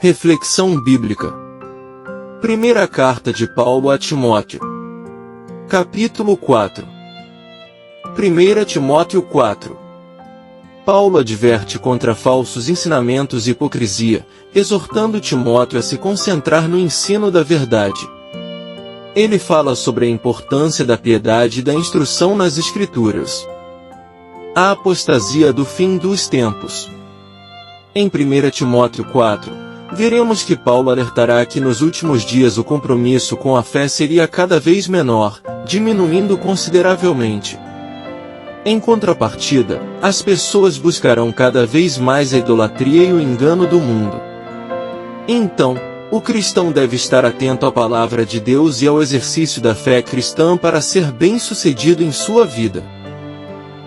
Reflexão bíblica. Primeira carta de Paulo a Timóteo. Capítulo 4. 1 Timóteo 4. Paulo adverte contra falsos ensinamentos e hipocrisia, exortando Timóteo a se concentrar no ensino da verdade. Ele fala sobre a importância da piedade e da instrução nas Escrituras. A apostasia do fim dos tempos. Em 1 Timóteo 4, veremos que Paulo alertará que nos últimos dias o compromisso com a fé seria cada vez menor, diminuindo consideravelmente. Em contrapartida, as pessoas buscarão cada vez mais a idolatria e o engano do mundo. Então, o cristão deve estar atento à palavra de Deus e ao exercício da fé cristã para ser bem-sucedido em sua vida.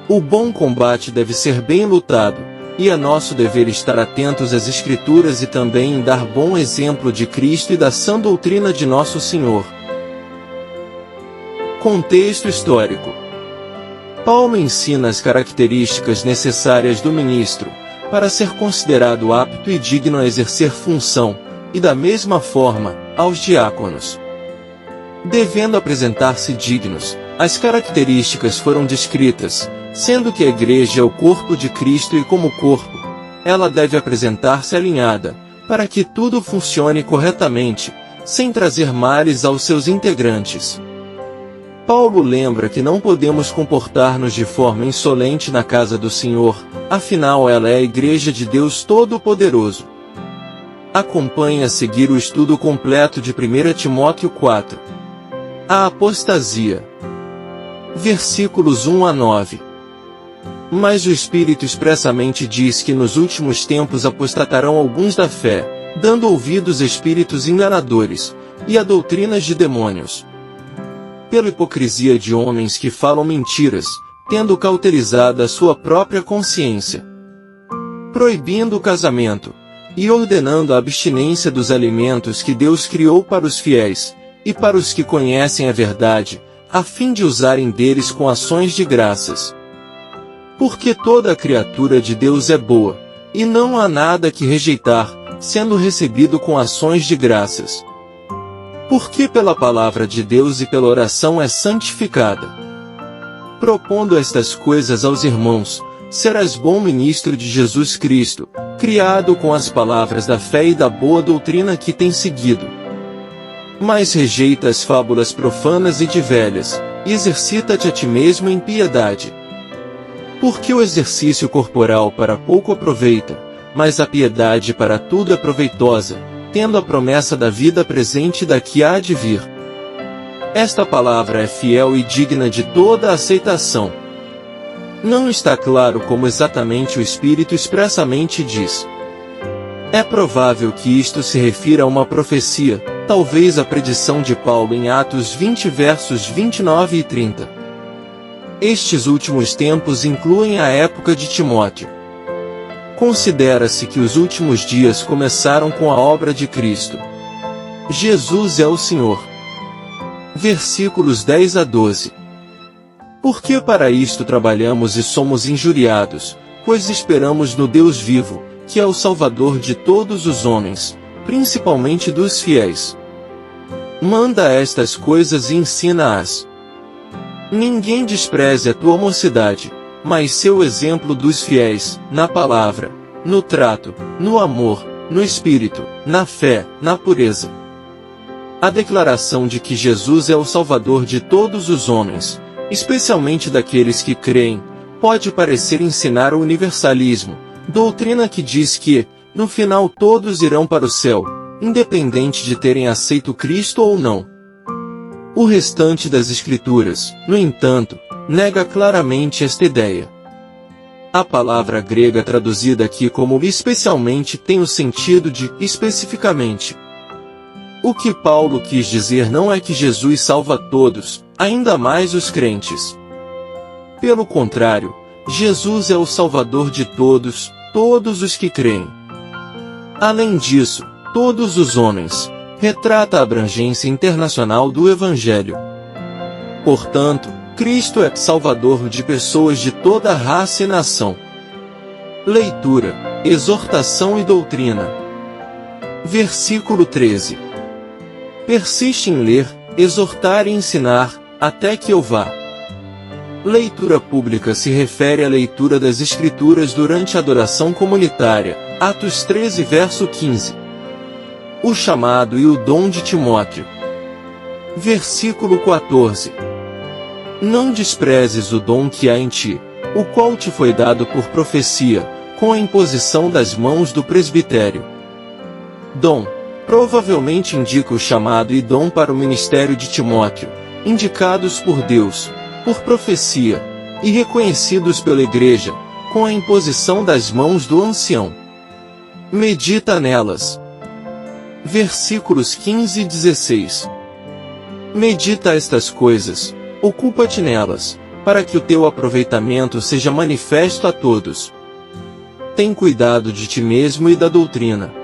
O bom combate deve ser bem lutado, e é nosso dever estar atentos às Escrituras e também em dar bom exemplo de Cristo e da sã doutrina de nosso Senhor. Contexto histórico. Paulo ensina as características necessárias do ministro, para ser considerado apto e digno a exercer função, e da mesma forma, aos diáconos. Devendo apresentar-se dignos, as características foram descritas, sendo que a igreja é o corpo de Cristo e como corpo, ela deve apresentar-se alinhada, para que tudo funcione corretamente, sem trazer males aos seus integrantes. Paulo lembra que não podemos comportar-nos de forma insolente na casa do Senhor, afinal ela é a igreja de Deus Todo-Poderoso. Acompanhe a seguir o estudo completo de 1 Timóteo 4. A apostasia. Versículos 1 a 9. Mas o Espírito expressamente diz que nos últimos tempos apostatarão alguns da fé, dando ouvidos a espíritos enganadores, e a doutrinas de demônios. Pela hipocrisia de homens que falam mentiras, tendo cauterizado a sua própria consciência, proibindo o casamento, e ordenando a abstinência dos alimentos que Deus criou para os fiéis, e para os que conhecem a verdade, a fim de usarem deles com ações de graças. Porque toda a criatura de Deus é boa, e não há nada que rejeitar, sendo recebido com ações de graças. Porque pela palavra de Deus e pela oração é santificada. Propondo estas coisas aos irmãos, serás bom ministro de Jesus Cristo, criado com as palavras da fé e da boa doutrina que tem seguido. Mas rejeita as fábulas profanas e de velhas, e exercita-te a ti mesmo em piedade. Porque o exercício corporal para pouco aproveita, mas a piedade para tudo é proveitosa, tendo a promessa da vida presente e da que há de vir. Esta palavra é fiel e digna de toda a aceitação. Não está claro como exatamente o Espírito expressamente diz. É provável que isto se refira a uma profecia, talvez a predição de Paulo em Atos 20 versos 29 e 30. Estes últimos tempos incluem a época de Timóteo. Considera-se que os últimos dias começaram com a obra de Cristo. Jesus é o Senhor. Versículos 10 a 12. Porque para isto trabalhamos e somos injuriados, pois esperamos no Deus vivo, que é o Salvador de todos os homens, principalmente dos fiéis. Manda estas coisas e ensina-as. Ninguém despreze a tua mocidade, mas sê o exemplo dos fiéis, na palavra, no trato, no amor, no espírito, na fé, na pureza. A declaração de que Jesus é o Salvador de todos os homens, especialmente daqueles que creem, pode parecer ensinar o universalismo, doutrina que diz que, no final todos irão para o céu, independente de terem aceito Cristo ou não. O restante das Escrituras, no entanto, nega claramente esta ideia. A palavra grega traduzida aqui como especialmente tem o sentido de especificamente. O que Paulo quis dizer não é que Jesus salva todos, ainda mais os crentes. Pelo contrário, Jesus é o Salvador de todos, todos os que creem. Além disso, todos os homens, retrata a abrangência internacional do Evangelho. Portanto, Cristo é Salvador de pessoas de toda raça e nação. Leitura, exortação e doutrina. Versículo 13. Persiste em ler, exortar e ensinar, até que eu vá. Leitura pública se refere à leitura das Escrituras durante a adoração comunitária, Atos 13 verso 15. O chamado e o dom de Timóteo. Versículo 14. Não desprezes o dom que há em ti, o qual te foi dado por profecia, com a imposição das mãos do presbitério. Dom, provavelmente indica o chamado e dom para o ministério de Timóteo, indicados por Deus, por profecia, e reconhecidos pela Igreja, com a imposição das mãos do ancião. Medita nelas. Versículos 15 e 16. Medita estas coisas, ocupa-te nelas, para que o teu aproveitamento seja manifesto a todos. Tem cuidado de ti mesmo e da doutrina.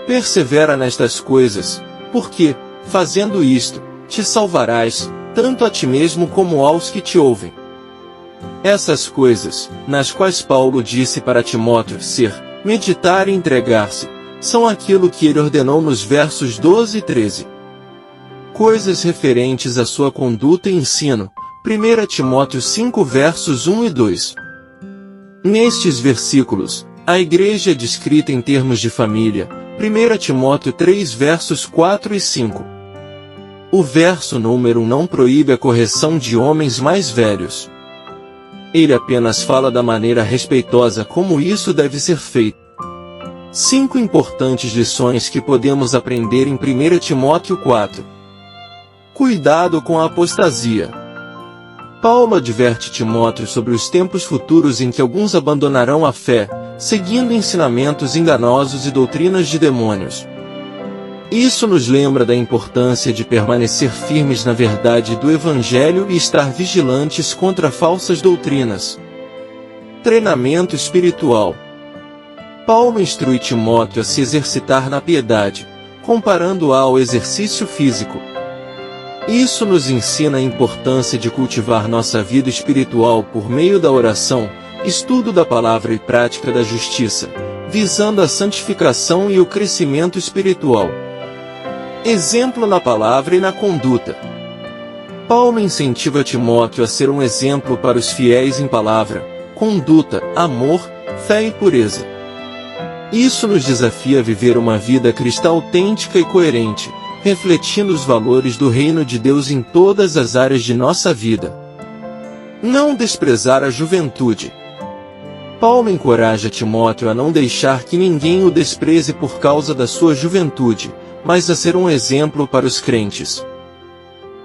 Persevera nestas coisas, porque, fazendo isto, te salvarás, tanto a ti mesmo como aos que te ouvem. Essas coisas, nas quais Paulo disse para Timóteo ser, meditar e entregar-se, são aquilo que ele ordenou nos versos 12 e 13. Coisas referentes à sua conduta e ensino, 1 Timóteo 5 versos 1 e 2. Nestes versículos, a igreja é descrita em termos de família, 1 Timóteo 3 versos 4 e 5. O verso número 1 não proíbe a correção de homens mais velhos. Ele apenas fala da maneira respeitosa como isso deve ser feito. 5 importantes lições que podemos aprender em 1 Timóteo 4. Cuidado com a apostasia. Paulo adverte Timóteo sobre os tempos futuros em que alguns abandonarão a fé, seguindo ensinamentos enganosos e doutrinas de demônios. Isso nos lembra da importância de permanecer firmes na verdade do Evangelho e estar vigilantes contra falsas doutrinas. Treinamento espiritual. Paulo instrui Timóteo a se exercitar na piedade, comparando-a ao exercício físico. Isso nos ensina a importância de cultivar nossa vida espiritual por meio da oração, estudo da palavra e prática da justiça, visando a santificação e o crescimento espiritual. Exemplo na palavra e na conduta. Paulo incentiva Timóteo a ser um exemplo para os fiéis em palavra, conduta, amor, fé e pureza. Isso nos desafia a viver uma vida cristã autêntica e coerente, refletindo os valores do reino de Deus em todas as áreas de nossa vida. Não desprezar a juventude. Paulo encoraja Timóteo a não deixar que ninguém o despreze por causa da sua juventude, mas a ser um exemplo para os crentes.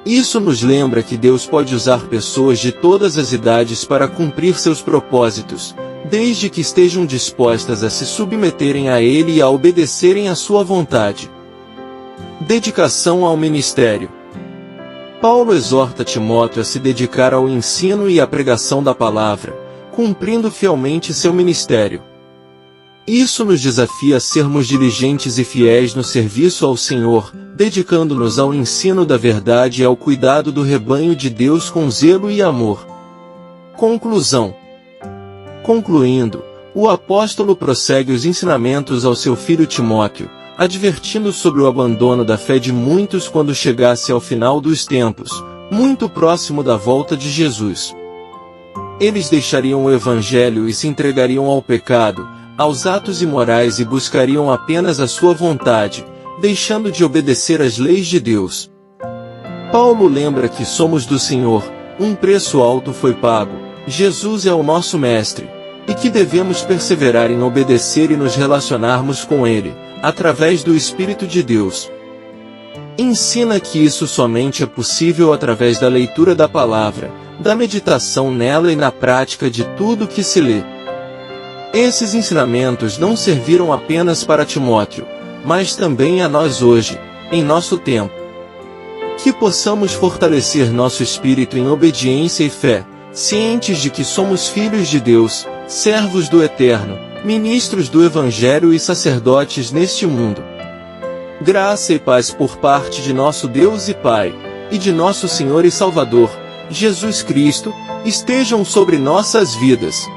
Isso nos lembra que Deus pode usar pessoas de todas as idades para cumprir seus propósitos, desde que estejam dispostas a se submeterem a Ele e a obedecerem à sua vontade. Dedicação ao ministério. Paulo exorta Timóteo a se dedicar ao ensino e à pregação da palavra, cumprindo fielmente seu ministério. Isso nos desafia a sermos diligentes e fiéis no serviço ao Senhor, dedicando-nos ao ensino da verdade e ao cuidado do rebanho de Deus com zelo e amor. Conclusão. Concluindo, o apóstolo prossegue os ensinamentos ao seu filho Timóteo, advertindo sobre o abandono da fé de muitos quando chegasse ao final dos tempos, muito próximo da volta de Jesus. Eles deixariam o Evangelho e se entregariam ao pecado, aos atos imorais e buscariam apenas a sua vontade, deixando de obedecer às leis de Deus. Paulo lembra que somos do Senhor, um preço alto foi pago, Jesus é o nosso Mestre, e que devemos perseverar em obedecer e nos relacionarmos com Ele, através do Espírito de Deus. Ensina que isso somente é possível através da leitura da palavra, da meditação nela e na prática de tudo que se lê. Esses ensinamentos não serviram apenas para Timóteo, mas também a nós hoje, em nosso tempo. Que possamos fortalecer nosso espírito em obediência e fé, cientes de que somos filhos de Deus, servos do Eterno, ministros do Evangelho e sacerdotes neste mundo. Graça e paz por parte de nosso Deus e Pai, e de nosso Senhor e Salvador, Jesus Cristo, estejam sobre nossas vidas.